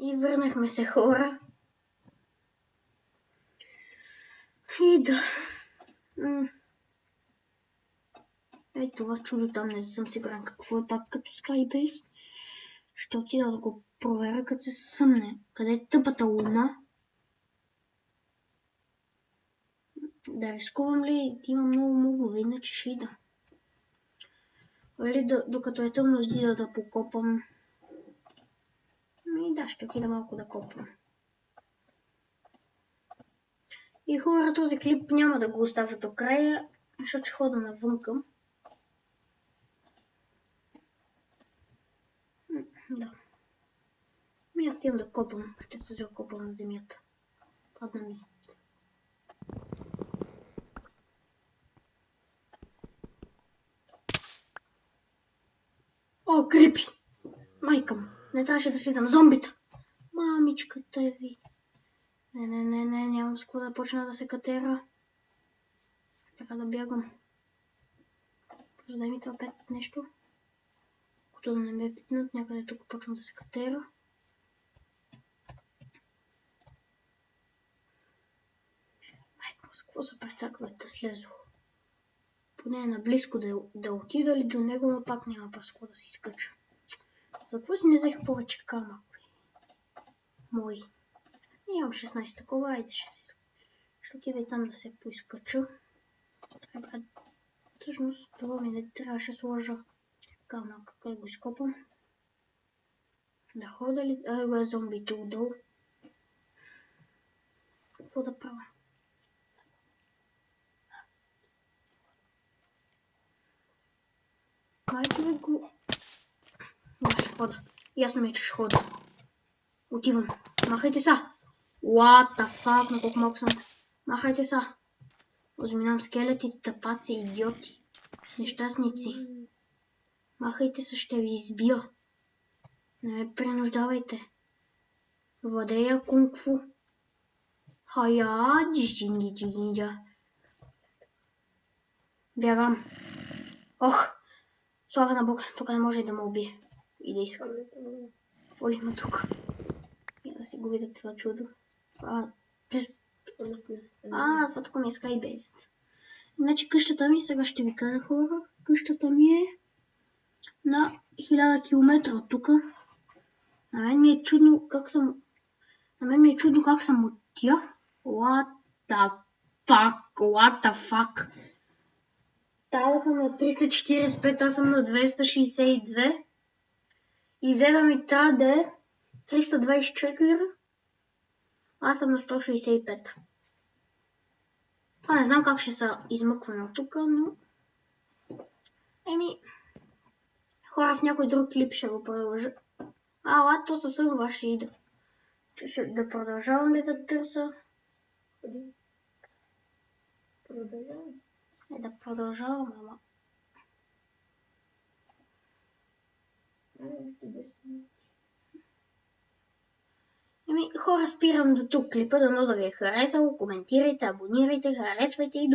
И върнахме се, хора. И да. Ето това чудо там, не съм сигурен какво е пак като Skybase. Ще отида да го проверя, като се съмне. Къде е тъпата луна? Да рискувам ли? Има много мобове, иначе ще ида. Или докато е тъмно, отида да покопам. И да, ще отида малко да копам. И хора, този клип няма да го оставя до края, защото ще хода навънка. Да. Аз отивам да копам. Ще се закопам на земята. Падна ми. О, крипи! Майка му. Не трябваше да слизам. Зомбита! Мамичката ви. Не, нямам с какво да почна да се катера. Трябва да бягам. Дай ми това 5 нещо. Като да не ме питнат, някъде тук почвам да се катера. Майко, с какво се прецаква да слезох? Поне е наблизко да отида ли до него, но пак няма паско да си изкача. За какво си не взех повече камък? Мой. Имам 16 такова, айде ще отида и там да се поизкача. Всъщност това ми не трябваше сложа камък, как го изкопам. Да хода ли? Го е зомби тук долу. Какво да правя? Майко ви го... Да, ще хода. Ясно ми е, че ще хода. Отивам. Махайте са! What the fuck, на колко малко съм. Махайте са! Разминам скелети, тъпаци, идиоти. Нещастници. Махайте се, ще ви избия. Не ме принуждавайте. Владея кунг-фу. Хая, джинджа. Бягам. Ох! Слава на Бог, тук не може да ме убие. И да иска. Какво ли има тук? Я да си го видя това чудо. Това тук ми е Skybase. Значи къщата ми, сега ще ви кажа хора, къщата ми е на 1000 км от тук. На мен ми е чудно как съм от тя. What the fuck? Тая съм на 345, аз съм на 262. И зеда ми трябва да е 324. Аз съм на 165. Това не знам как ще се измъкваме от тук, но... Хора, в някой друг клип ще го продължа. То със сън ще ида. Да продължавам ли да търся? Продължавам. Да продължавам, ама... Хора, спирам до тук клипа, дано да ви е харесало. Коментирайте, абонирайте, харесвайте и до